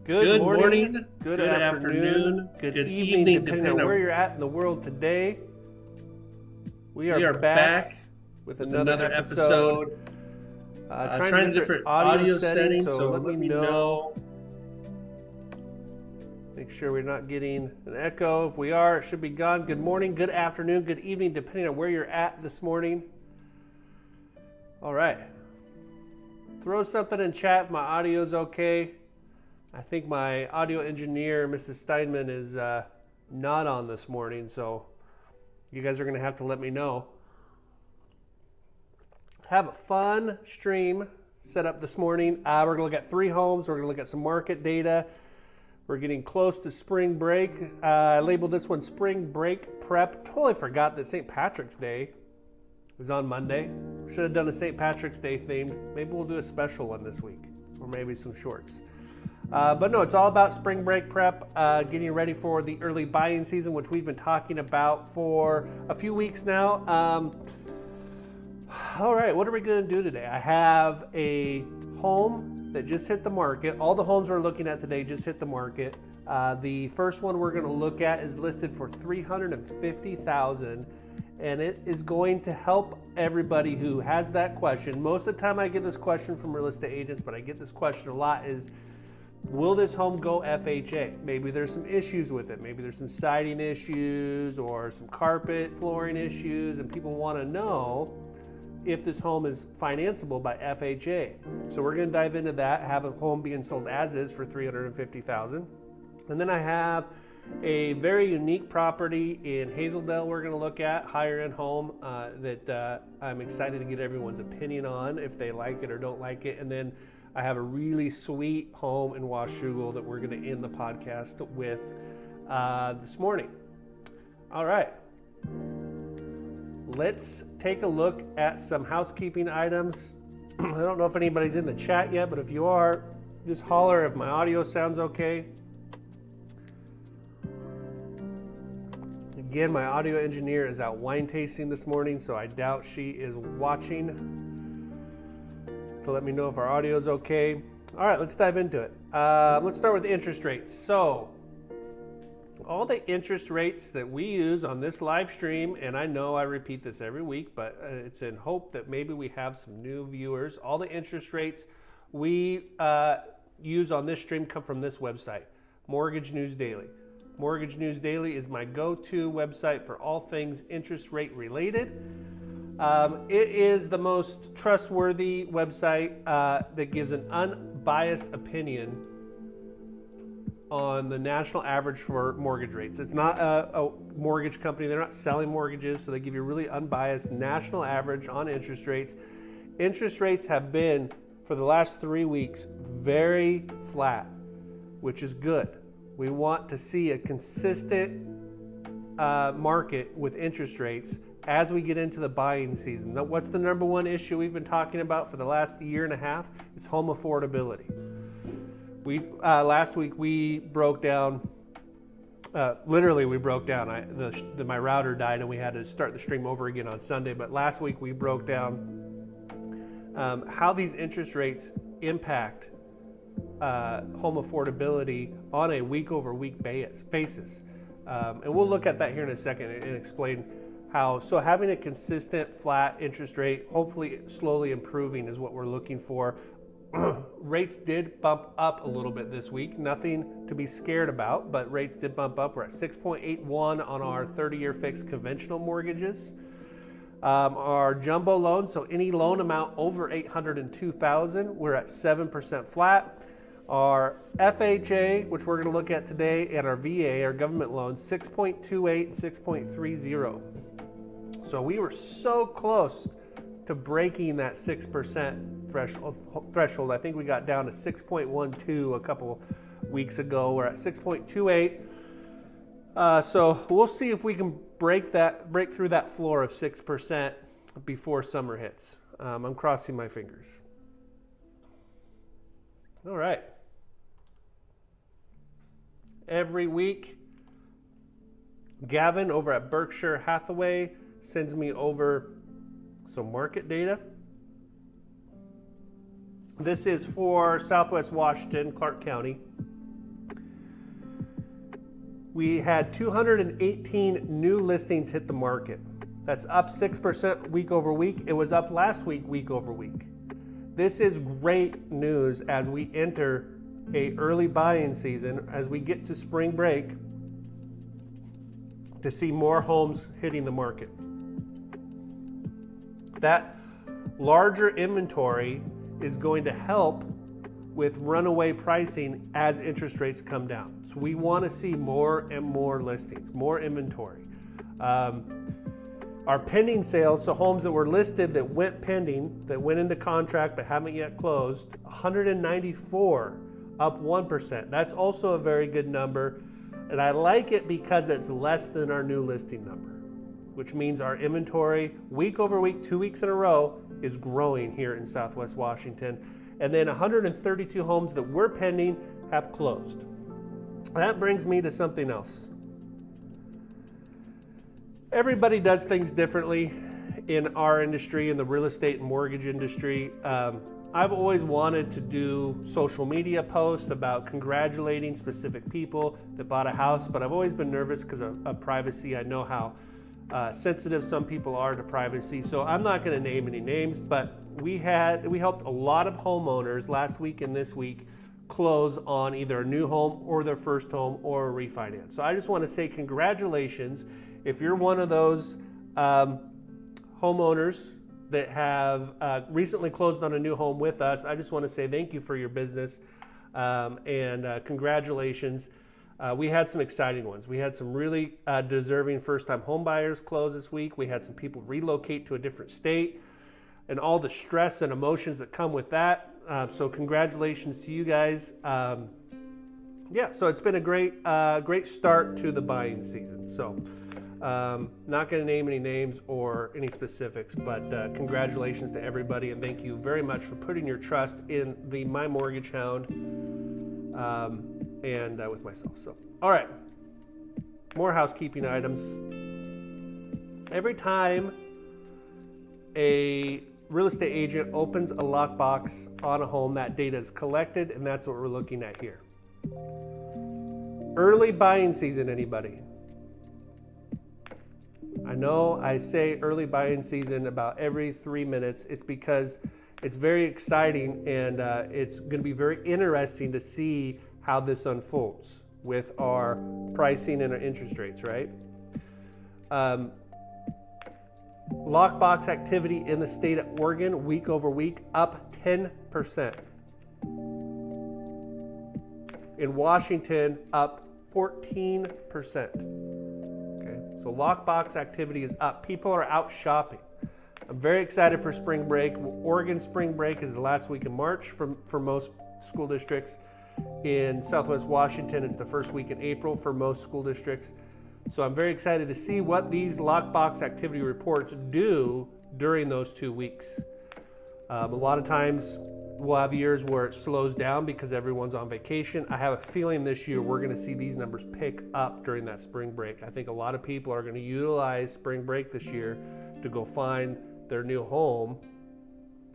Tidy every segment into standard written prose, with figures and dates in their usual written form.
Good morning, good afternoon, good evening, depending on where you're at in the world today. We are back with another episode. Trying different audio settings, so let me know. Make sure we're not getting an echo. If we are, it should be gone. Good morning, good afternoon, good evening, depending on where you're at this morning. All right. Throw something in chat if my audio's okay. I think my audio engineer, Mrs. Steinman, is not on this morning, so you guys are going to have to let me know. Have a fun stream set up this morning. We're going to look at 3 homes. We're going to look at some market data. We're getting close to spring break. I labeled this one Spring Break Prep. Totally forgot that St. Patrick's Day is on Monday. Should have done a St. Patrick's Day themed. Maybe we'll do a special one this week, or maybe some shorts. But no, it's all about spring break prep, getting ready for the early buying season, which we've been talking about for a few weeks now. All right, what are we going to do today? I have a home that just hit the market. All the homes we're looking at today just hit the market. The first one we're going to look at is listed for $350,000, and it is going to help everybody who has that question. Most of the time I get this question from real estate agents, but I get this question a lot is, will this home go FHA? Maybe there's some issues with it. Maybe there's some siding issues or some carpet flooring issues, and people want to know if this home is financeable by FHA. So we're going to dive into that, have a home being sold as is for $350,000. And then I have a very unique property in Hazeldale we're going to look at, higher end home that I'm excited to get everyone's opinion on, if they like it or don't like it. And then I have a really sweet home in Washougal that we're going to end the podcast with this morning. All right. Let's take a look at some housekeeping items. I don't know if anybody's in the chat yet, but if you are, just holler if my audio sounds okay. Again, my audio engineer is out wine tasting this morning, so I doubt she is watching. So let me know if our audio is okay. All right, let's dive into it. Let's start with the interest rates. So all the interest rates that we use on this live stream, and I know I repeat this every week, but it's in hope that maybe we have some new viewers. All the interest rates we use on this stream come from this website, Mortgage News Daily. Mortgage News Daily is my go-to website for all things interest rate related. It is the most trustworthy website that gives an unbiased opinion on the national average for mortgage rates. It's not a mortgage company. They're not selling mortgages, so they give you a really unbiased national average on interest rates. Interest rates have been, for the last 3 weeks, very flat, which is good. We want to see a consistent market with interest rates as we get into the buying season. Now, what's the number one issue we've been talking about for the last year and a half? It's home affordability. Last week we broke down, literally we broke down. My router died and we had to start the stream over again on Sunday. But last week we broke down how these interest rates impact home affordability on a week-over-week basis. And we'll look at that here in a second and explain how. So having a consistent flat interest rate, hopefully slowly improving, is what we're looking for. Rates did bump up a little bit this week. Nothing to be scared about, but rates did bump up. We're at 6.81 on our 30-year fixed conventional mortgages. Our jumbo loan, so any loan amount over $802,000, we're at 7% flat. Our FHA, which we're going to look at today, and our VA, our government loans, 6.28 and 6.30. So we were so close to breaking that 6% threshold. I think we got down to 6.12 a couple weeks ago. We're at 6.28. So we'll see if we can break through that floor of 6% before summer hits. I'm crossing my fingers. All right. Every week, Gavin over at Berkshire Hathaway sends me over some market data. This is for Southwest Washington, Clark County. we had 218 new listings hit the market. That's up 6% week over week. It was up last week, week over week. This is great news as we enter a early buying season, as we get to spring break, to see more homes hitting the market. That larger inventory is going to help with runaway pricing as interest rates come down. So we want to see more and more listings, more inventory. Our pending sales, so homes that were listed that went pending, that went into contract but haven't yet closed, 194, up 1%. That's also a very good number. And I like it because it's less than our new listing number, which means our inventory week over week, 2 weeks in a row, is growing here in Southwest Washington. And then 132 homes that were pending have closed. That brings me to something else. Everybody does things differently in our industry, in the real estate and mortgage industry. I've always wanted to do social media posts about congratulating specific people that bought a house, but I've always been nervous because of privacy. I know how sensitive some people are to privacy, so I'm not going to name any names, but we helped a lot of homeowners last week and this week close on either a new home or their first home or a refinance. So I just want to say congratulations. If you're one of those homeowners that have recently closed on a new home with us, I just want to say thank you for your business and congratulations. We had some exciting ones. We had some really deserving first-time home buyers close this week. We had some people relocate to a different state and all the stress and emotions that come with that. So congratulations to you guys. Yeah, so it's been a great start to the buying season. So not going to name any names or any specifics, but congratulations to everybody, and thank you very much for putting your trust in the My Mortgage Hound and with myself. So, all right, more housekeeping items. Every time a real estate agent opens a lockbox on a home, that data is collected, and that's what we're looking at here. Early buying season, anybody? I know I say early buying season about every 3 minutes. It's because it's very exciting, and it's going to be very interesting to see how this unfolds with our pricing and our interest rates, right? Lockbox activity in the state of Oregon, week over week, up 10%. In Washington, up 14%. Okay, so lockbox activity is up. People are out shopping. I'm very excited for spring break. Oregon spring break is the last week in March for most school districts. In Southwest Washington, it's the first week in April for most school districts. So I'm very excited to see what these lockbox activity reports do during those 2 weeks. A lot of times we'll have years where it slows down because everyone's on vacation. I have a feeling this year we're going to see these numbers pick up during that spring break. I think a lot of people are going to utilize spring break this year to go find their new home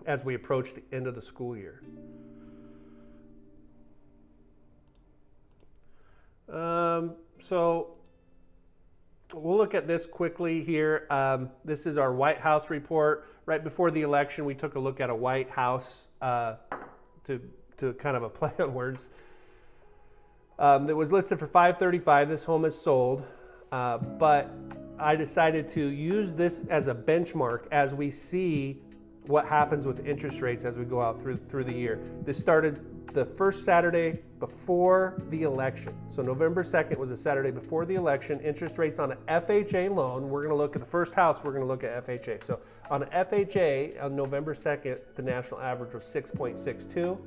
as we approach the end of the school year. So we'll look at this quickly here. This is our White House report. Right before the election, we took a look at a White House to kind of a play on words. That was listed for $535. This home is sold, but I decided to use this as a benchmark as we see what happens with interest rates as we go out through the year. This started the first Saturday before the election. So November 2nd was a Saturday before the election. Interest rates on an FHA loan, we're going to look at the first house, we're going to look at FHA. So on an FHA on November 2nd, the national average was 6.62.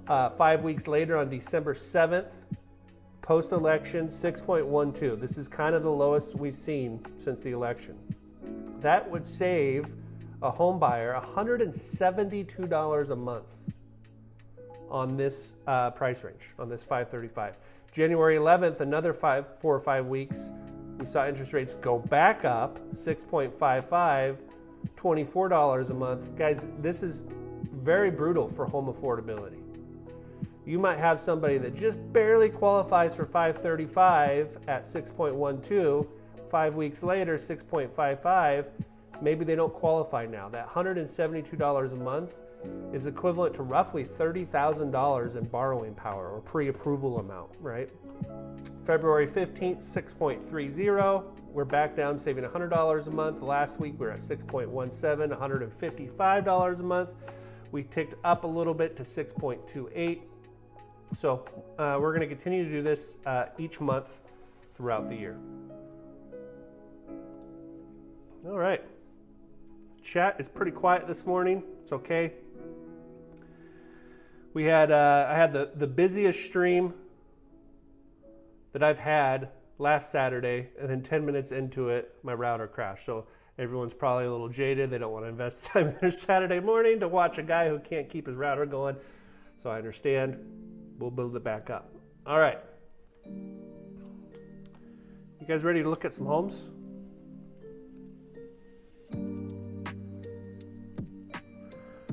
5 weeks later on December 7th, post-election, 6.12. This is kind of the lowest we've seen since the election. That would save a home buyer $172 a month on this price range, on this $535. January 11th, another 4 or 5 weeks, we saw interest rates go back up, 6.55, $24 a month. Guys, this is very brutal for home affordability. You might have somebody that just barely qualifies for 535 at 6.12, 5 weeks later, 6.55, maybe they don't qualify now. That $172 a month is equivalent to roughly $30,000 in borrowing power or pre-approval amount, right? February 15th, 6.30. We're back down, saving $100 a month. Last week we were at 6.17, $155 a month. We ticked up a little bit to 6.28. So we're going to continue to do this each month throughout the year. All right. Chat is pretty quiet this morning. It's okay. We had I had the busiest stream that I've had last Saturday, and then 10 minutes into it, my router crashed. So everyone's probably a little jaded. They don't want to invest time in their Saturday morning to watch a guy who can't keep his router going. So I understand. We'll build it back up. All right. You guys ready to look at some homes?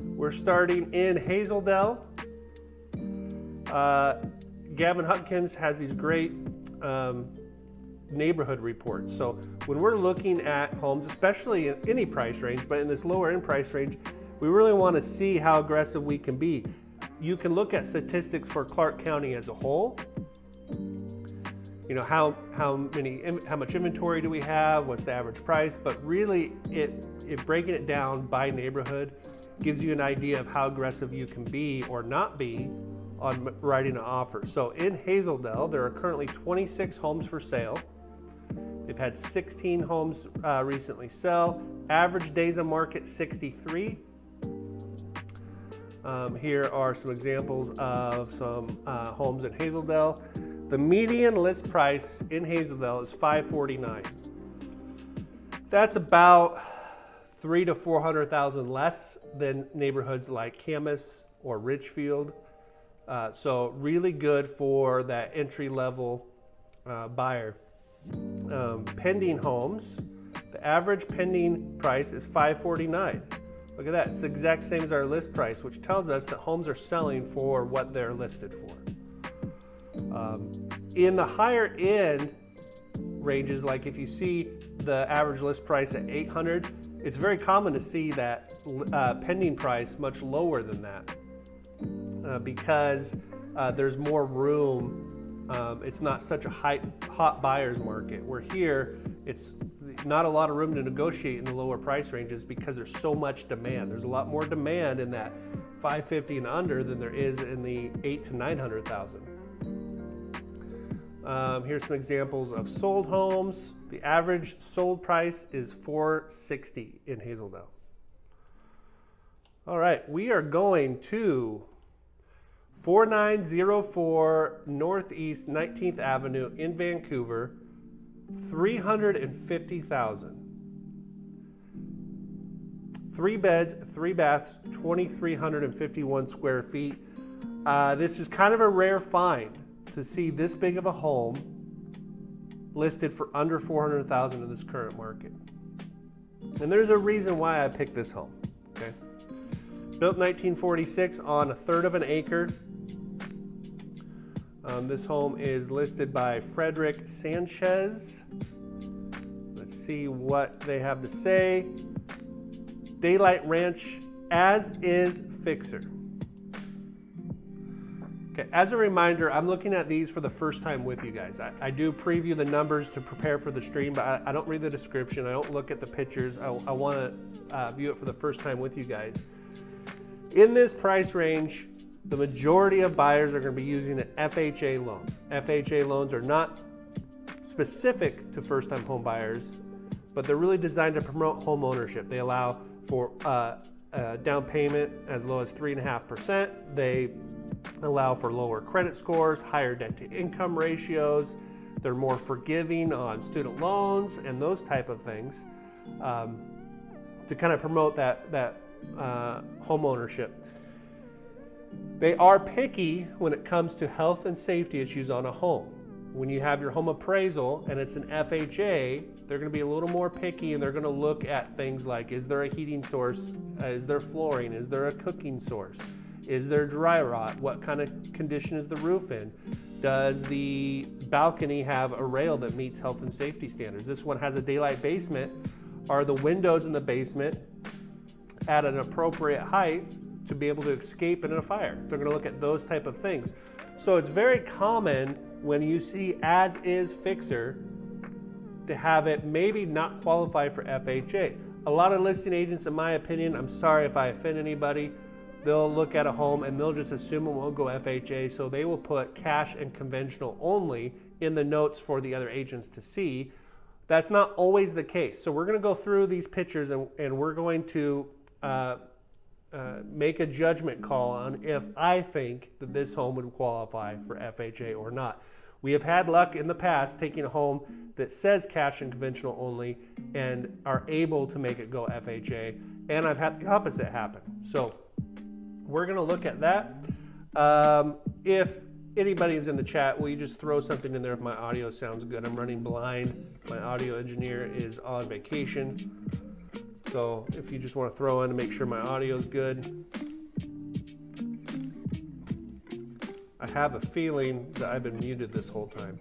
We're starting in Hazeldale. Gavin Hutkins has these great neighborhood reports. So when we're looking at homes, especially in any price range, but in this lower end price range, we really want to see how aggressive we can be. You can look at statistics for Clark County as a whole. You know, how much inventory do we have? What's the average price? But really, if breaking it down by neighborhood gives you an idea of how aggressive you can be or not be on writing an offer. So in Hazeldale, there are currently 26 homes for sale. They've had 16 homes recently sell. Average days on market, 63. Here are some examples of some homes in Hazeldale. The median list price in Hazeldale is $549. That's about $300,000 to $400,000 less than neighborhoods like Camas or Richfield. So really good for that entry-level buyer. Pending homes, the average pending price is $549. Look at that, it's the exact same as our list price, which tells us that homes are selling for what they're listed for. In the higher end ranges, like if you see the average list price at $800, it's very common to see that pending price much lower than that because there's more room. It's not such a hot buyer's market. Where here, it's not a lot of room to negotiate in the lower price ranges because there's so much demand. There's a lot more demand in that 550 and under than there is in the 8 to 900,000. Here's some examples of sold homes. The average sold price is $460 in Hazeldale. All right, we are going to 4904 Northeast 19th Avenue in Vancouver, $350,000. 3 beds, 3 baths, 2,351 square feet. This is kind of a rare find to see this big of a home listed for under $400,000 in this current market. And there's a reason why I picked this home. Okay, built 1946 on 1/3 of an acre. This home is listed by Frederick Sanchez. Let's see what they have to say. Daylight Ranch as is fixer. Okay, as a reminder, I'm looking at these for the first time with you guys. I do preview the numbers to prepare for the stream, but I don't read the description. I don't look at the pictures. I want to view it for the first time with you guys. In this price range, the majority of buyers are going to be using an FHA loan. FHA loans are not specific to first-time home buyers, but they're really designed to promote home ownership. They allow for down payment as low as 3.5%. They allow for lower credit scores, higher debt-to-income ratios. They're more forgiving on student loans and those type of things to kind of promote that home ownership. They are picky when it comes to health and safety issues on a home. When you have your home appraisal and it's an FHA, they're going to be a little more picky and they're going to look at things like, is there a heating source? Is there flooring? Is there a cooking source? Is there dry rot? What kind of condition is the roof in? Does the balcony have a rail that meets health and safety standards? This one has a daylight basement. Are the windows in the basement at an appropriate height to be able to escape in a fire? They're going to look at those type of things. So it's very common when you see as is fixer to have it maybe not qualify for FHA. A lot of listing agents, in my opinion, I'm sorry if I offend anybody, they'll look at a home and they'll just assume it won't go FHA, so they will put cash and conventional only in the notes for the other agents to see. That's not always the case. So we're going to go through these pictures and we're going to make a judgment call on if I think that this home would qualify for FHA or not. We have had luck in the past taking a home that says cash and conventional only and are able to make it go FHA, and I've had the opposite happen. So we're going to look at that. If anybody's in the chat, will you just throw something in there if my audio sounds good? I'm running blind. My audio engineer is on vacation. So if you just want to throw in to make sure my audio is good. I have a feeling that I've been muted this whole time.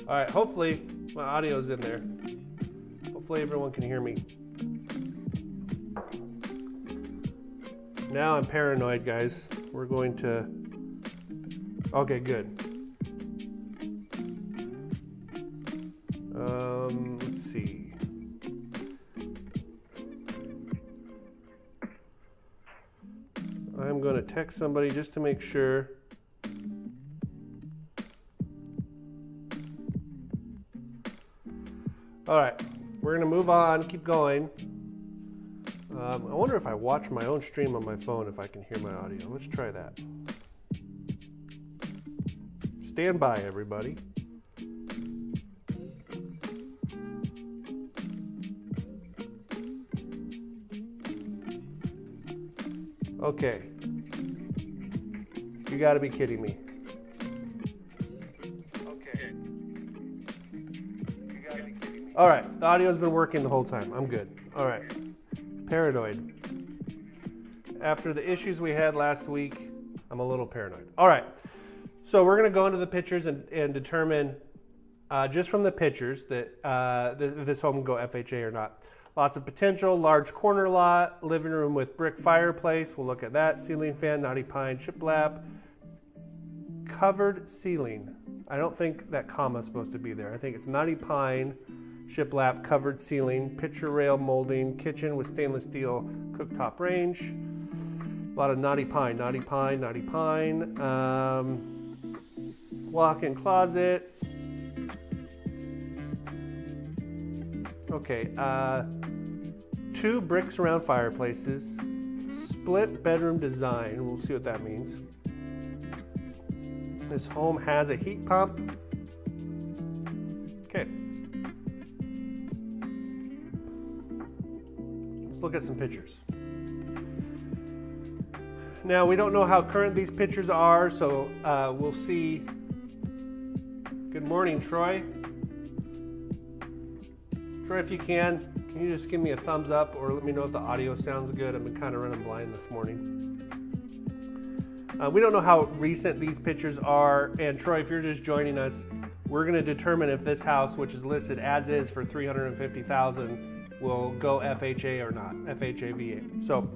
All right, hopefully my audio's in there. Hopefully everyone can hear me. Now I'm paranoid, guys. We're going to... Okay, good. Let's see. I'm going to text somebody just to make sure. All right, we're going to move on, keep going. I wonder if I watch my own stream on my phone, if I can hear my audio. Let's try that. Stand by, everybody. Okay. You got to be kidding me. Okay. You got to be kidding me. All right. The audio's been working the whole time. I'm good. All right. Paranoid. After the issues we had last week, I'm a little paranoid. All right. So we're going to go into the pictures and determine just from the pictures that if this home can go FHA or not. Lots of potential, large corner lot, living room with brick fireplace. We'll look at that. Ceiling fan, knotty pine, shiplap. Covered ceiling. I don't think that comma is supposed to be there. I think it's knotty pine, shiplap, covered ceiling, picture rail molding, kitchen with stainless steel cooktop range. A lot of knotty pine, knotty pine, knotty pine. Walk-in closet. Okay, 2 bricks around fireplaces. Split bedroom design. We'll see what that means. This home has a heat pump. Okay. Let's look at some pictures. Now, we don't know how current these pictures are, so we'll see. Good morning, Troy. Troy, if you can you just give me a thumbs up or let me know if the audio sounds good? I've been kind of running blind this morning. We don't know how recent these pictures are, and Troy, if you're just joining us, we're going to determine if this house, which is listed as is for $350,000, will go FHA or not, FHA VA. So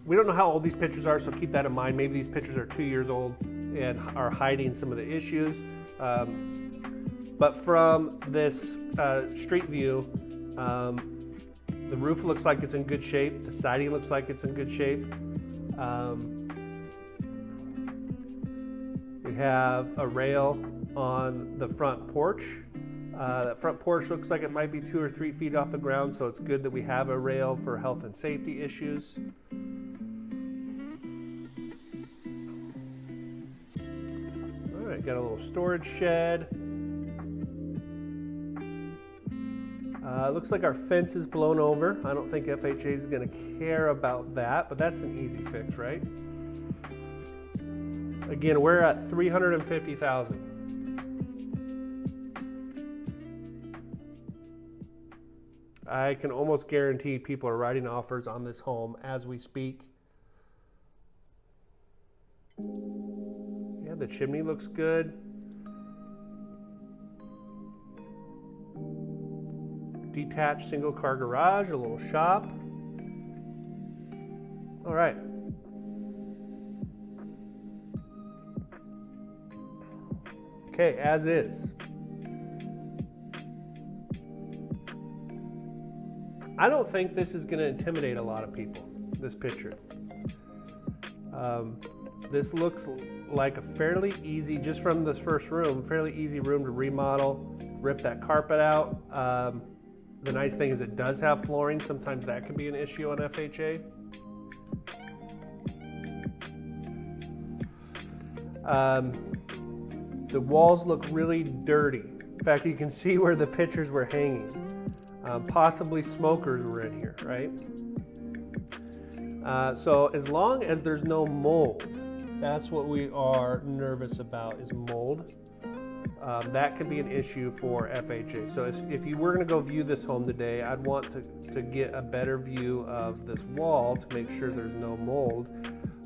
we don't know how old these pictures are, so keep that in mind. Maybe these pictures are 2 years old and are hiding some of the issues. But from this street view, the roof looks like it's in good shape. The siding looks like it's in good shape. We have a rail on the front porch. That front porch looks like it might be 2 or 3 feet off the ground, so it's good that we have a rail for health and safety issues. All right, got a little storage shed. Looks like our fence is blown over. I don't think FHA is going to care about that, but that's an easy fix, right? Again, we're at $350,000. I can almost guarantee people are writing offers on this home as we speak. Yeah, the chimney looks good. Detached single car garage, a little shop. All right. Okay, as is. I don't think this is going to intimidate a lot of people, this picture. This looks like a fairly easy, just from this first room, fairly easy room to remodel, rip that carpet out. The nice thing is it does have flooring. Sometimes that can be an issue on FHA. The walls look really dirty. In fact, you can see where the pictures were hanging. Possibly smokers were in here, right? So as long as there's no mold, that's what we are nervous about, is mold. That could be an issue for FHA. So if you were going to go view this home today, I'd want to get a better view of this wall to make sure there's no mold.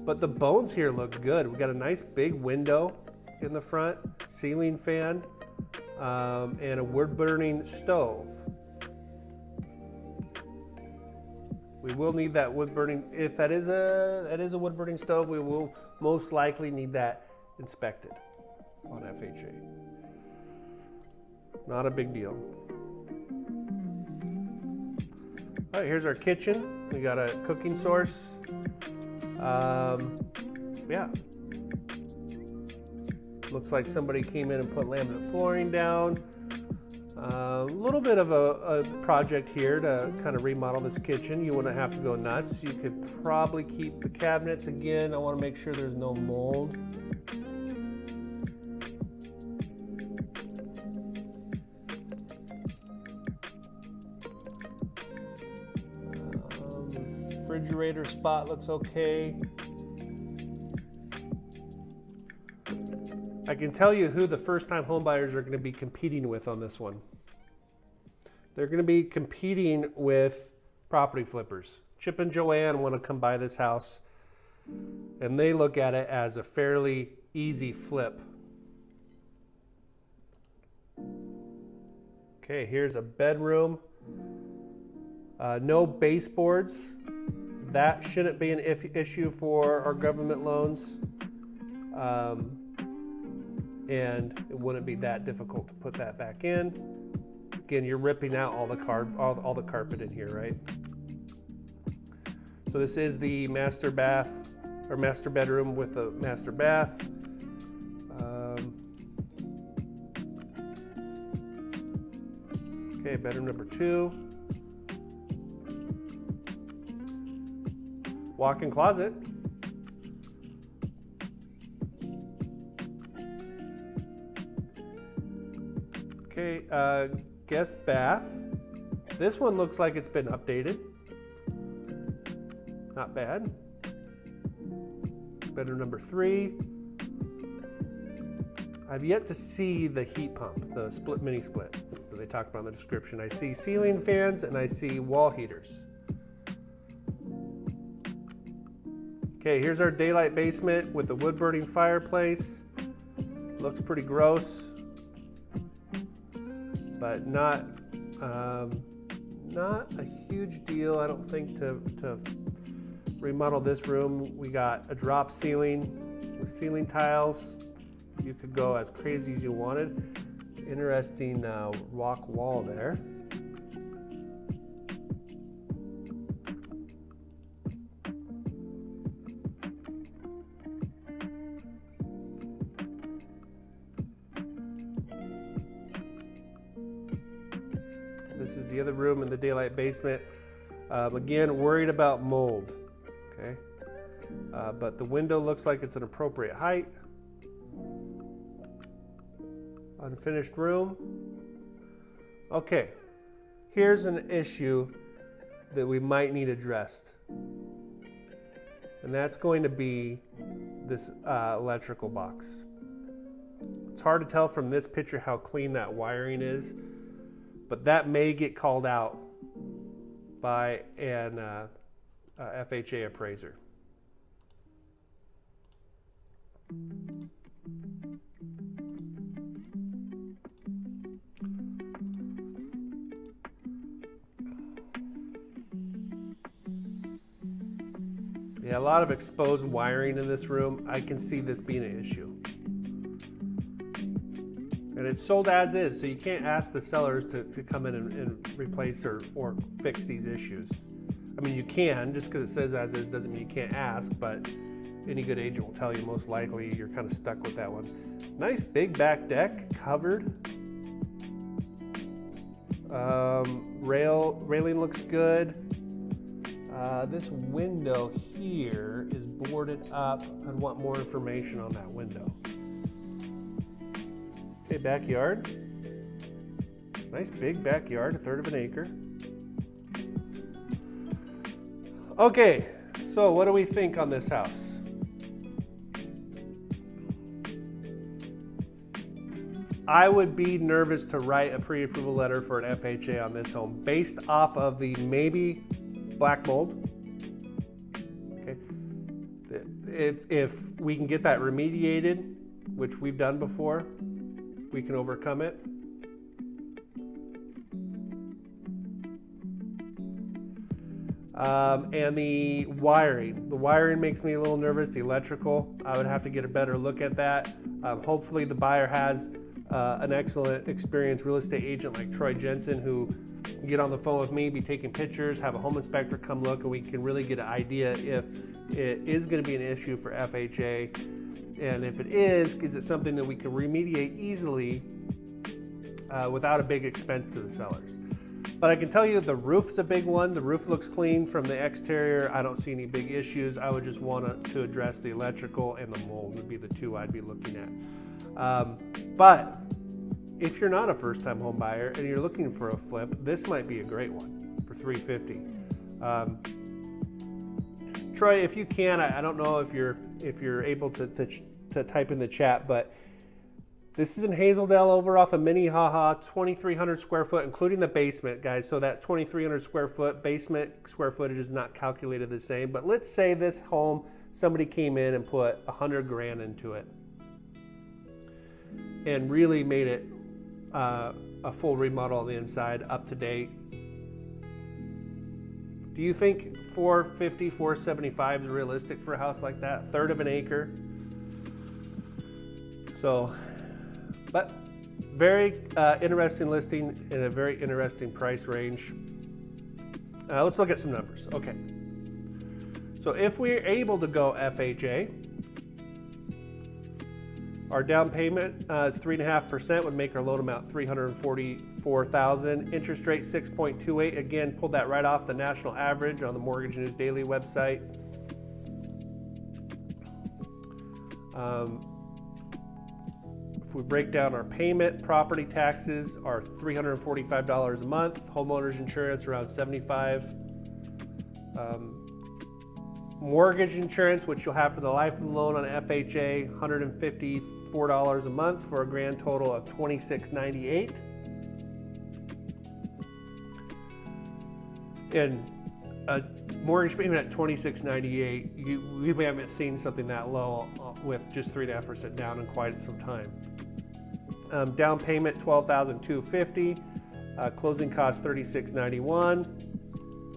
But the bones here look good. We got a nice big window in the front, ceiling fan, and a wood burning stove. We will need that wood burning. If that is a wood burning stove, we will most likely need that inspected on FHA. Not a big deal. All right, here's our kitchen. We got a cooking source. Yeah. Looks like somebody came in and put laminate flooring down. A little bit of a project here to kind of remodel this kitchen. You wouldn't have to go nuts. You could probably keep the cabinets. Again, I want to make sure there's no mold. Refrigerator spot looks okay. I can tell you who the first-time homebuyers are going to be competing with on this one. They're going to be competing with property flippers. Chip and Joanne want to come buy this house, and they look at it as a fairly easy flip. Okay, here's a bedroom. No baseboards. That shouldn't be an issue for our government loans. And it wouldn't be that difficult to put that back in. Again, you're ripping out all the carpet in here, right? So this is the master bath, or master bedroom with a master bath. Okay, bedroom number 2. Walk-in closet. Okay, guest bath. This one looks like it's been updated. Not bad. Bedroom number 3. I've yet to see the heat pump, the mini split that they talked about in the description. I see ceiling fans and I see wall heaters. Okay, here's our daylight basement with the wood burning fireplace. Looks pretty gross, but not a huge deal, I don't think, to remodel this room. We got a drop ceiling with ceiling tiles. You could go as crazy as you wanted. Interesting rock wall there. This is the other room in the daylight basement. Again, worried about mold. Okay, but the window looks like it's an appropriate height. Unfinished room. Okay, here's an issue that we might need addressed. And that's going to be this electrical box. It's hard to tell from this picture how clean that wiring is, but that may get called out by an FHA appraiser. Yeah, a lot of exposed wiring in this room. I can see this being an issue. And it's sold as is, so you can't ask the sellers to come in and replace or fix these issues. I mean, you can, just because it says as is doesn't mean you can't ask, but any good agent will tell you most likely you're kind of stuck with that one. Nice big back deck, covered. Railing looks good. This window here is boarded up. I'd want more information on that window. Okay, backyard. Nice big backyard, 1/3 of an acre. Okay, so what do we think on this house? I would be nervous to write a pre-approval letter for an FHA on this home based off of the maybe black mold. Okay. If we can get that remediated, which we've done before, we can overcome it. And the wiring makes me a little nervous. The electrical, I would have to get a better look at that. Hopefully the buyer has an excellent experienced real estate agent like Troy Jensen, who can get on the phone with me, be taking pictures, have a home inspector come look, and we can really get an idea if it is going to be an issue for FHA. And if it is it something that we can remediate easily without a big expense to the sellers? But I can tell you the roof's a big one. The roof looks clean from the exterior. I don't see any big issues. I would just want to address the electrical and the mold would be the two I'd be looking at. But if you're not a first-time home buyer and you're looking for a flip, this might be a great one for $350. Troy, if you can, I don't know if you're able to type in the chat, but this is in Hazeldale over off of Minnehaha, 2,300 square foot, including the basement, guys. So that 2,300 square foot basement square footage is not calculated the same. But let's say this home, somebody came in and put 100 grand into it and really made it a full remodel on the inside, up to date. Do you think 450, 475 is realistic for a house like that? 1/3 of an acre. So, but very interesting listing in a very interesting price range. Let's look at some numbers. Okay. So if we're able to go FHA, our down payment is 3.5%, would make our loan amount $344,000. Interest rate 6.28. Again, pulled that right off the national average on the Mortgage News Daily website. If we break down our payment, property taxes are $345 a month. Homeowners insurance around $75. Mortgage insurance, which you'll have for the life of the loan on FHA, $154 a month for a grand total of $26.98. And a mortgage payment at $26.98, we haven't seen something that low with just 3.5% down in quite some time. Down payment $12,250. Closing costs $36.91.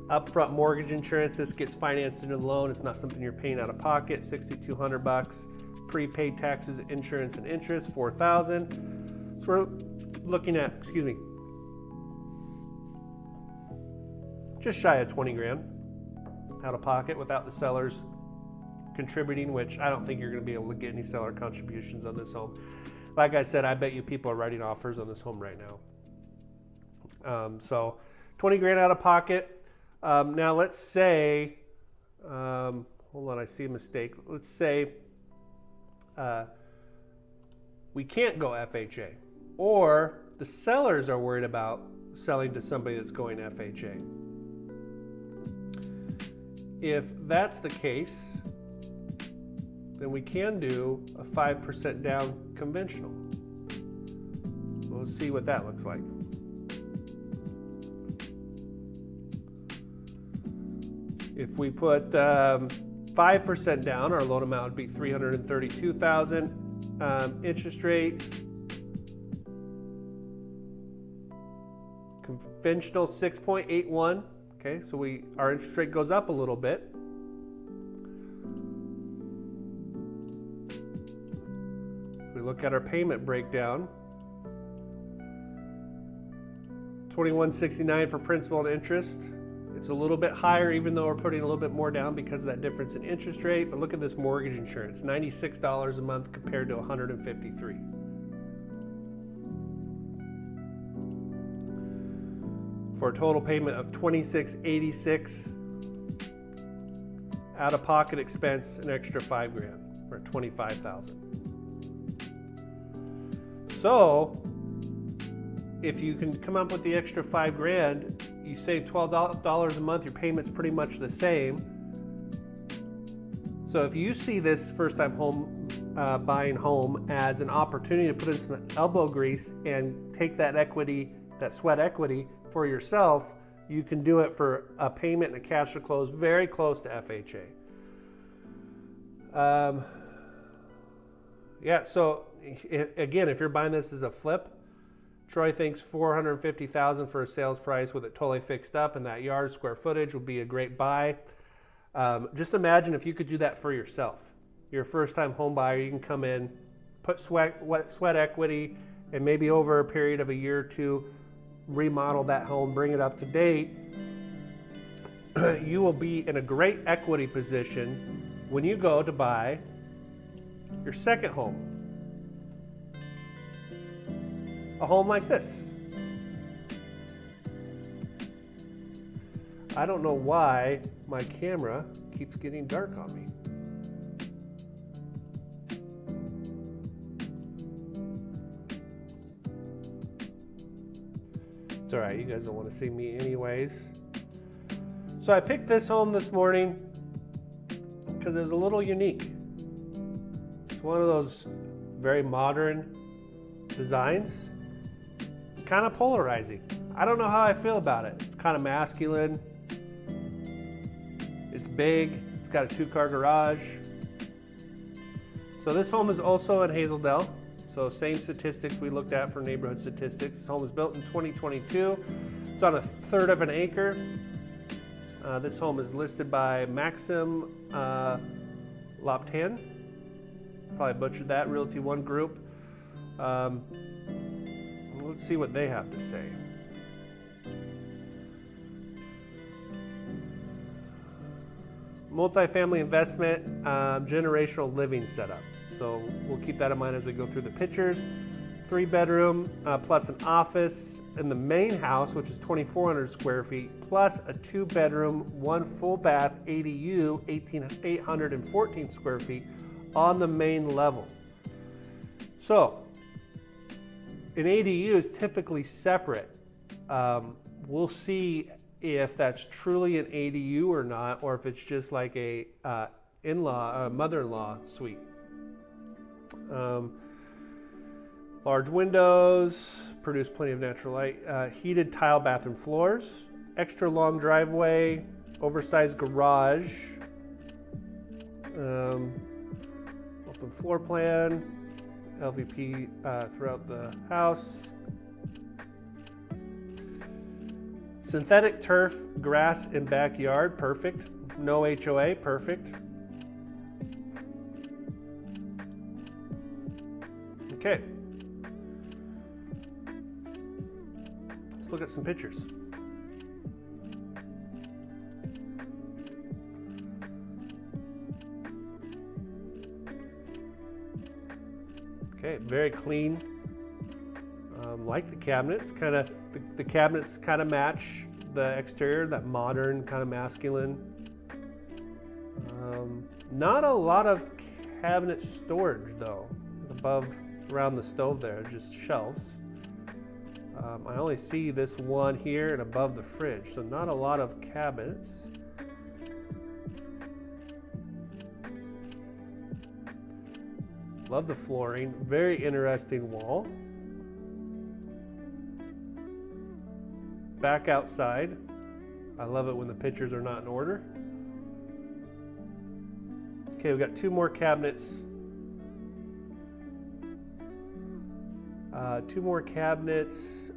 Upfront mortgage insurance, this gets financed into the loan. It's not something you're paying out of pocket, $6,200. Prepaid taxes, insurance, and interest, $4,000. So we're looking at, just shy of 20 grand out of pocket without the sellers contributing, which I don't think you're going to be able to get any seller contributions on this home. Like I said, I bet you people are writing offers on this home right now. So 20 grand out of pocket. Now let's say, hold on, I see a mistake. Let's say we can't go FHA, or the sellers are worried about selling to somebody that's going FHA. If that's the case, then we can do a 5% down conventional. So let's see what that looks like. If we put 5% down, our loan amount would be $332,000. Interest rate, conventional 6.81. Okay, so our interest rate goes up a little bit. If we look at our payment breakdown, $2,169 for principal and interest. It's a little bit higher, even though we're putting a little bit more down because of that difference in interest rate. But look at this mortgage insurance, $96 a month compared to $153. For a total payment of $2,686. Out of pocket expense, an extra $5,000 for $25,000. So, if you can come up with the extra $5,000, you save $12 a month, your payment's pretty much the same. So if you see this first-time home buying home as an opportunity to put in some elbow grease and take that equity, that sweat equity for yourself, you can do it for a payment and a cash to close very close to FHA. So again, if you're buying this as a flip, Troy thinks $450,000 for a sales price with it totally fixed up, and that yard square footage would be a great buy. Just imagine if you could do that for yourself. You're a first-time home buyer. You can come in, put sweat equity, and maybe over a period of a year or two, remodel that home, bring it up to date. You will be in a great equity position when you go to buy your second home. A home like this. I don't know why my camera keeps getting dark on me. It's all right, you guys don't want to see me anyways. So I picked this home this morning because it's a little unique. It's one of those very modern designs. Kind of polarizing. I don't know how I feel about it. It's kind of masculine. It's big. It's got a 2-car garage. So this home is also in Hazeldale. So same statistics we looked at for neighborhood statistics. This home was built in 2022. It's on 1/3 of an acre. This home is listed by Maxim Loptan. Probably butchered that, Realty One Group. Let's see what they have to say. Multifamily investment, generational living setup. So we'll keep that in mind as we go through the pictures. 3-bedroom plus an office in the main house, which is 2,400 square feet, plus a 2-bedroom, 1 full bath ADU, 814 square feet on the main level. So an ADU is typically separate. We'll see if that's truly an ADU or not, or if it's just like a mother-in-law suite. Large windows, produce plenty of natural light. Heated tile bathroom floors, extra long driveway, oversized garage, open floor plan, LVP throughout the house. Synthetic turf, grass in backyard, perfect. No HOA, perfect. Okay. Let's look at some pictures. Okay, very clean. Like the cabinets, the cabinets kind of match the exterior, that modern kind of masculine. Not a lot of cabinet storage though, above around the stove there, just shelves. I only see this one here and above the fridge, so not a lot of cabinets. Love the flooring, very interesting wall. Back outside. I love it when the pictures are not in order. Okay, we've got two more cabinets.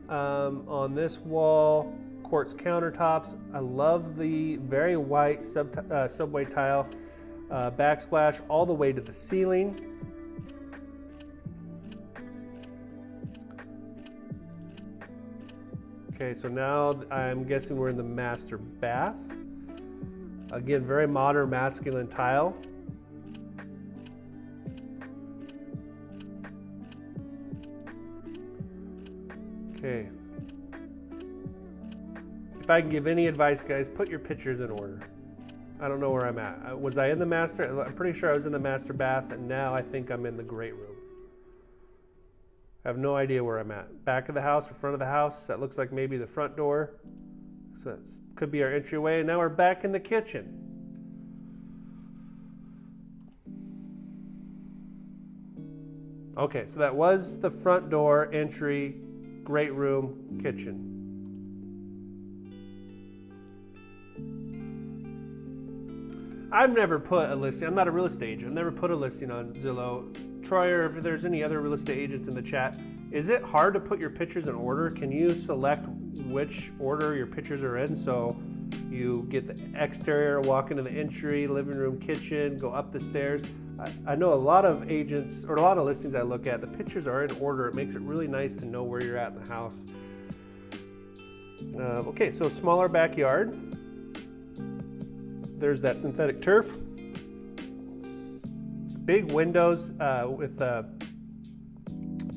On this wall. Quartz countertops. I love the very white subway tile backsplash all the way to the ceiling. Okay, so now I'm guessing we're in the master bath. Again, very modern masculine tile. Okay. If I can give any advice, guys, put your pictures in order. I don't know where I'm at. Was I in the master? I'm pretty sure I was in the master bath, and now I think I'm in the great room. I have no idea where I'm at. Back of the house or front of the house? That looks like maybe the front door. So it could be our entryway. And now we're back in the kitchen. Okay, so that was the front door, entry, great room, kitchen. I've never put a listing. I'm not a real estate agent. I've never put a listing on Zillow. Troy, or if there's any other real estate agents in the chat, is it hard to put your pictures in order? Can you select which order your pictures are in? So you get the exterior, walk into the entry, living room, kitchen, go up the stairs. I know a lot of agents, or a lot of listings I look at, the pictures are in order. It makes it really nice to know where you're at in the house. Okay, so smaller backyard. There's that synthetic turf. Big windows with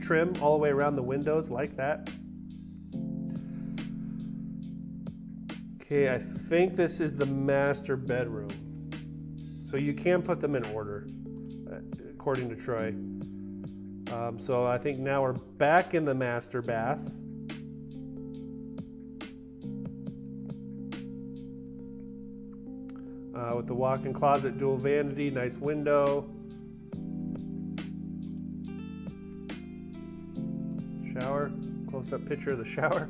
trim all the way around the windows like that. Okay, I think this is the master bedroom. So you can put them in order, according to Troy. So I think now we're back in the master bath. With the walk-in closet, dual vanity, nice window. Shower, close-up picture of the shower.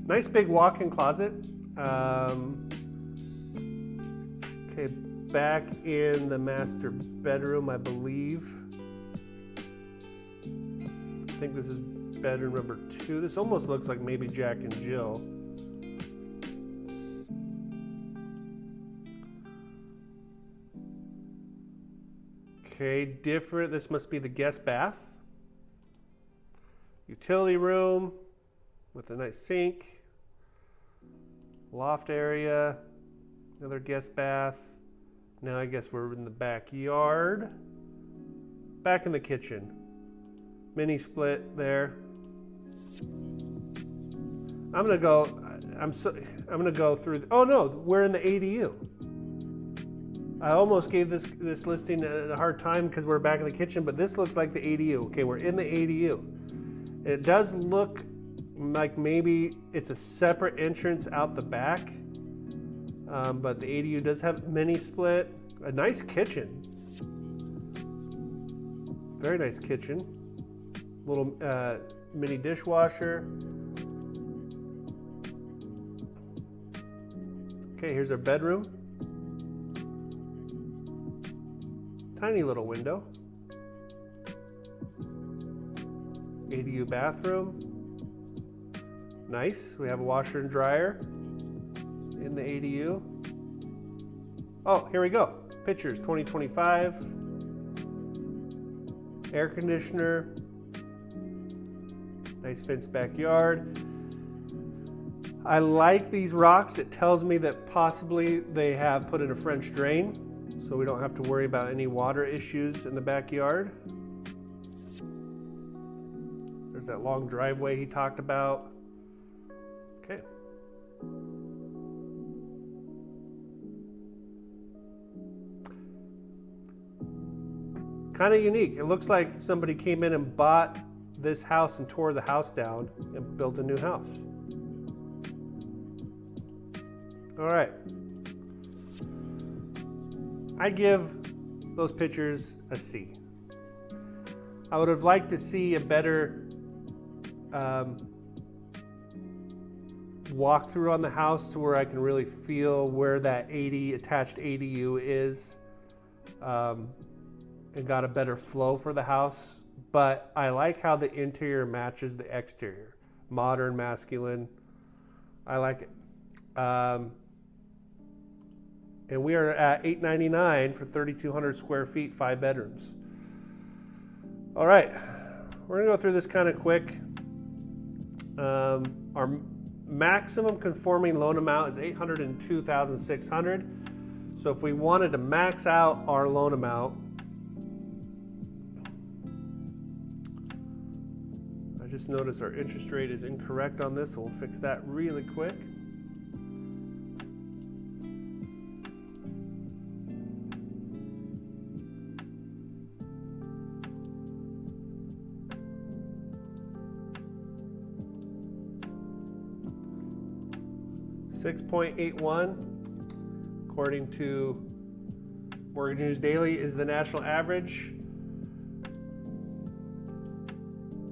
Nice big walk-in closet. Okay, back in the master bedroom, I believe. I think this is bedroom number 2. This almost looks like maybe Jack and Jill. Okay, different. This must be the guest bath. Utility room with a nice sink. Loft area. Another guest bath. Now I guess we're in the backyard. Back in the kitchen. Mini split there. I'm gonna go through. Oh no, we're in the ADU. I almost gave this listing a hard time because we're back in the kitchen, but this looks like the ADU. Okay, we're in the ADU. It does look like maybe it's a separate entrance out the back, but the ADU does have mini split. A nice kitchen. Very nice kitchen. Little mini dishwasher. Okay, here's our bedroom. Tiny little window. ADU bathroom. Nice. We have a washer and dryer in the ADU. Oh, here we go. Pictures 2025. Air conditioner. Nice fenced backyard. I like these rocks. It tells me that possibly they have put in a French drain, so we don't have to worry about any water issues in the backyard. There's that long driveway he talked about. Okay. Kind of unique. It looks like somebody came in and bought this house and tore the house down and built a new house. All right. I give those pictures a C. I would have liked to see a better walkthrough on the house to where I can really feel where that attached ADU is, and got a better flow for the house. But I like how the interior matches the exterior. Modern, masculine. I like it. And we are at $899 for 3,200 square feet, 5 bedrooms. All right, we're gonna go through this kind of quick. Our maximum conforming loan amount is $802,600. So if we wanted to max out our loan amount, I just noticed our interest rate is incorrect on this, so we'll fix that really quick. $6.81, according to Mortgage News Daily, is the national average.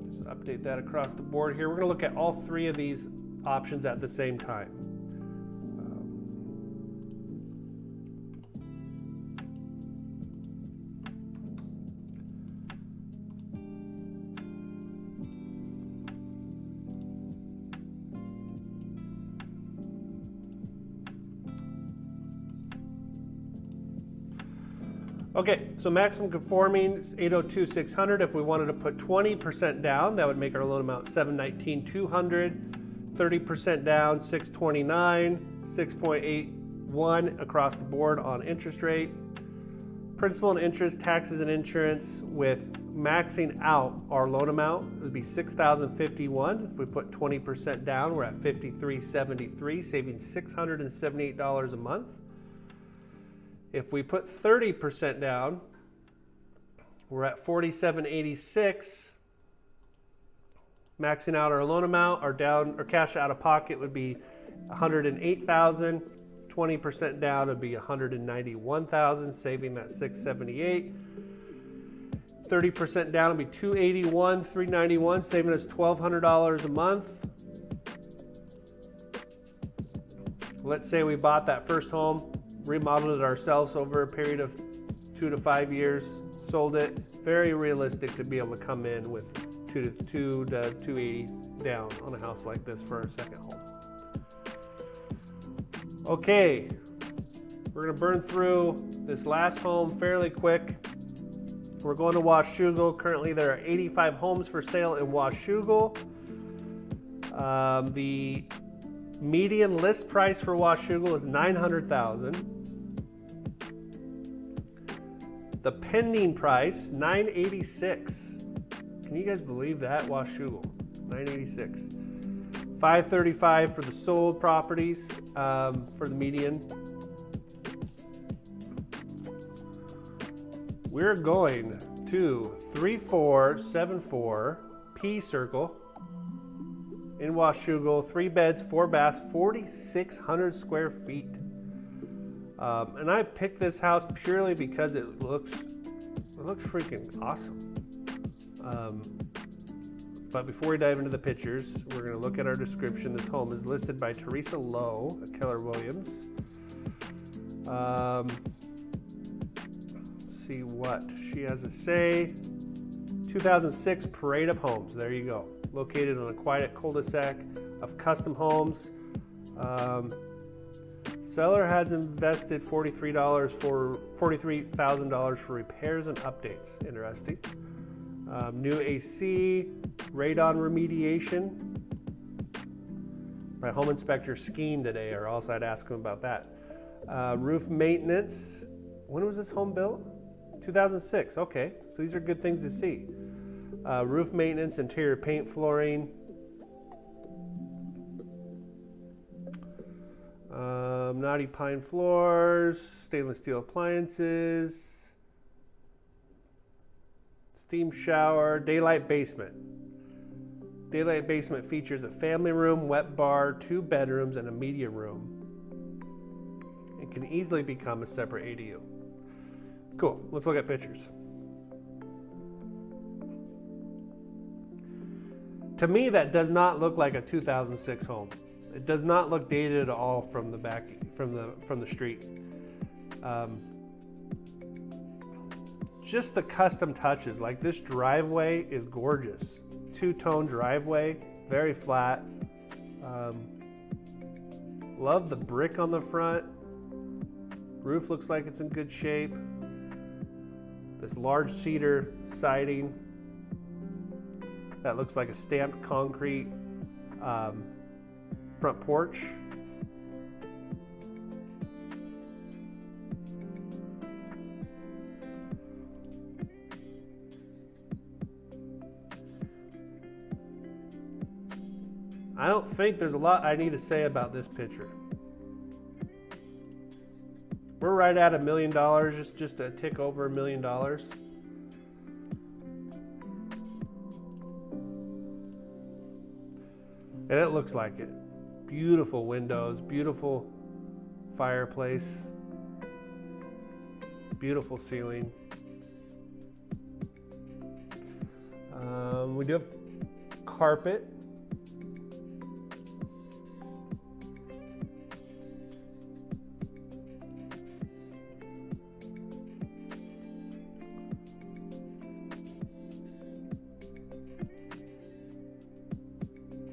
Just update that across the board here. We're going to look at all three of these options at the same time. Okay, so maximum conforming is $802,600. If we wanted to put 20% down, that would make our loan amount $719,200. 30% down, $629,000. 6.81 across the board on interest rate. Principal and interest, taxes and insurance, with maxing out our loan amount, it would be $6,051. If we put 20% down, we're at $5,373, saving $678 a month. If we put 30% down, we're at $4,786. Maxing out our loan amount, our cash out of pocket would be $108,000. 20% down would be $191,000, saving that $678. 30% down would be $281,000, $391, saving us $1,200 a month. Let's say we bought that first home, remodeled it ourselves over a period of 2 to 5 years, sold it. Very realistic to be able to come in with $200 to $280 down on a house like this for our second home. Okay, we're gonna burn through this last home fairly quick. We're going to Washougal. Currently there are 85 homes for sale in Washougal. The median list price for Washougal is $900,000. The pending price, $986,000. Can you guys believe that? Washougal, $986,000. $535,000 for the sold properties, for the median. We're going to 3474 P Circle in Washougal, 3 beds, 4 baths, 4,600 square feet. And I picked this house purely because it looks freaking awesome. But before we dive into the pictures, we're going to look at our description. This home is listed by Teresa Lowe at Keller Williams. Let's see what she has to say. 2006 Parade of Homes. There you go. Located on a quiet cul-de-sac of custom homes. Seller has invested $43,000 for repairs and updates. Interesting. New AC, radon remediation. My home inspector skiing today, or else I'd ask him about that. Roof maintenance. When was this home built? 2006. Okay, so these are good things to see. Roof maintenance, interior paint, flooring. Knotty pine floors, stainless steel appliances, steam shower, daylight basement. Daylight basement features a family room, wet bar, 2 bedrooms, and a media room. It can easily become a separate ADU. Cool, let's look at pictures. To me, that does not look like a 2006 home. It does not look dated at all from the back, from the street. Just the custom touches, like this driveway is gorgeous. 2-tone driveway, very flat. Love the brick on the front. Roof looks like it's in good shape. This large cedar siding. That looks like a stamped concrete front porch. I don't think there's a lot I need to say about this picture. We're right at $1 million, just a tick over $1 million. And it looks like it. Beautiful windows, beautiful fireplace, beautiful ceiling. We do have carpet.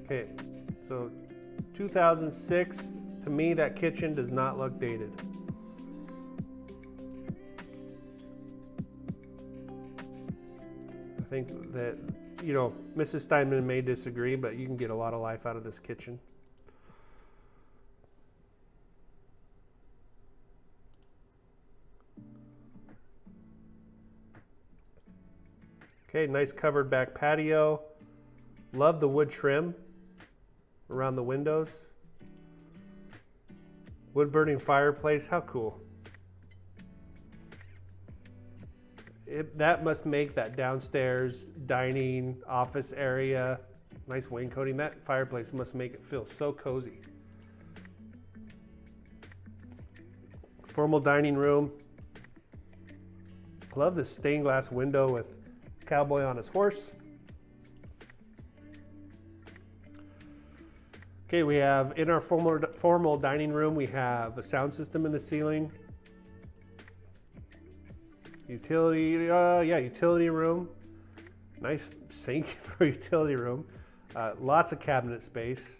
Okay, so 2006, to me that kitchen does not look dated. I think that, you know, Mrs. Steinman may disagree, but you can get a lot of life out of this kitchen. Okay, nice covered back patio. Love the wood trim around the windows. Wood burning fireplace, how cool. That must make that downstairs dining office area, nice wainscoting. That fireplace must make it feel so cozy. Formal dining room. Love this stained glass window with cowboy on his horse. Okay, we have in our formal dining room, we have a sound system in the ceiling. Utility room. Nice sink for utility room. Lots of cabinet space.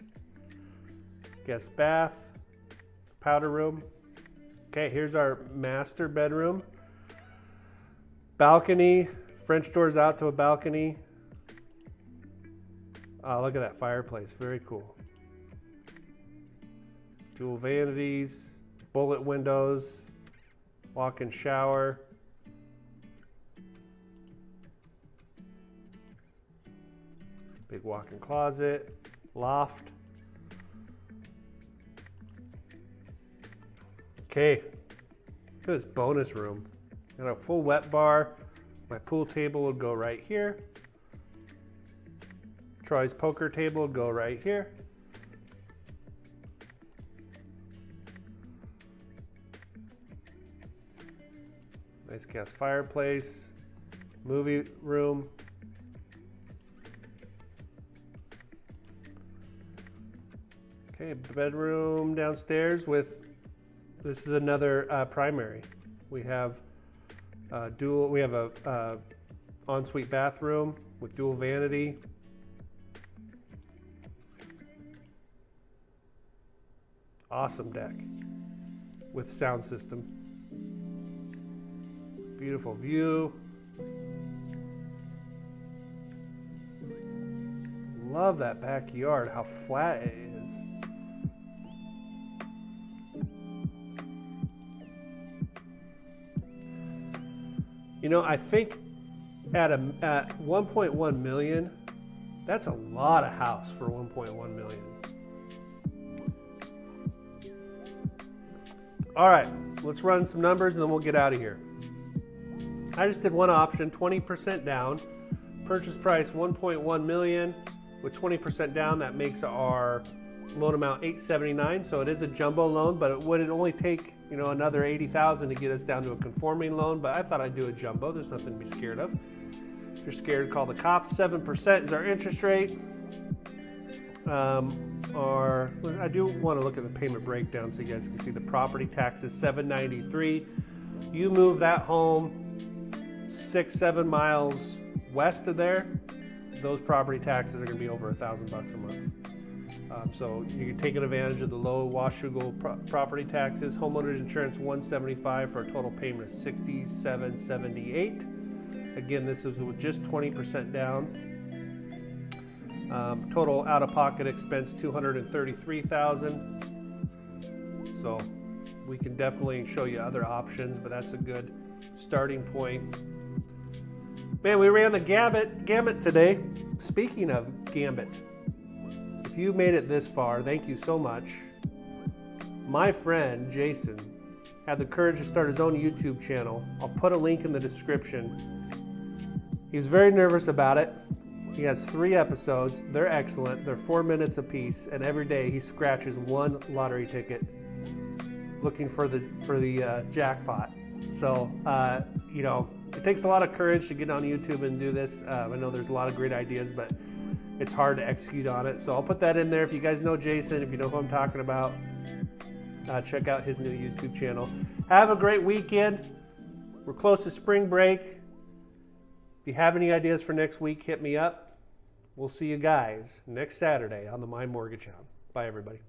Guest bath, powder room. Okay, here's our master bedroom. Balcony, French doors out to a balcony. Oh, look at that fireplace, very cool. Dual vanities, bullet windows, walk-in shower. Big walk-in closet, loft. Okay, look at this bonus room. Got a full wet bar. My pool table would go right here. Troy's poker table would go right here. Nice gas fireplace, movie room. Okay, bedroom downstairs with, this is another primary. We have a ensuite bathroom with dual vanity. Awesome deck with sound system. Beautiful view. Love that backyard, how flat it is. You know, I think at 1.1 million, that's a lot of house for 1.1 million. All right, let's run some numbers and then we'll get out of here. I just did one option, 20% down, purchase price 1.1 million. with 20% down, that makes our loan amount $879. So it is a jumbo loan, but it would only take, you know, another $80,000 to get us down to a conforming loan. But I thought I'd do a jumbo. There's nothing to be scared of. If you're scared, call the cops. 7% is our interest rate. I do want to look at the payment breakdown so you guys can see the property taxes. $793. You move that home 6-7 miles west of there, those property taxes are going to be over $1,000 a month. So you're taking advantage of the low Washougal property taxes. Homeowners insurance $175 for a total payment of $67.78. Again, this is with just 20% down. Total out-of-pocket expense $233,000. So we can definitely show you other options, but that's a good starting point. Man, we ran the gambit today. Speaking of gambit, if you made it this far, thank you so much. My friend Jason had the courage to start his own YouTube channel. I'll put a link in the description. He's very nervous about it. He has 3 episodes. They're excellent. They're 4 minutes apiece, and every day he scratches one lottery ticket looking for the jackpot. So, you know, it takes a lot of courage to get on YouTube and do this. I know there's a lot of great ideas, but it's hard to execute on it. So I'll put that in there. If you guys know Jason, if you know who I'm talking about, check out his new YouTube channel. Have a great weekend. We're close to spring break. If you have any ideas for next week, hit me up. We'll see you guys next Saturday on the My Mortgage Hound. Bye, everybody.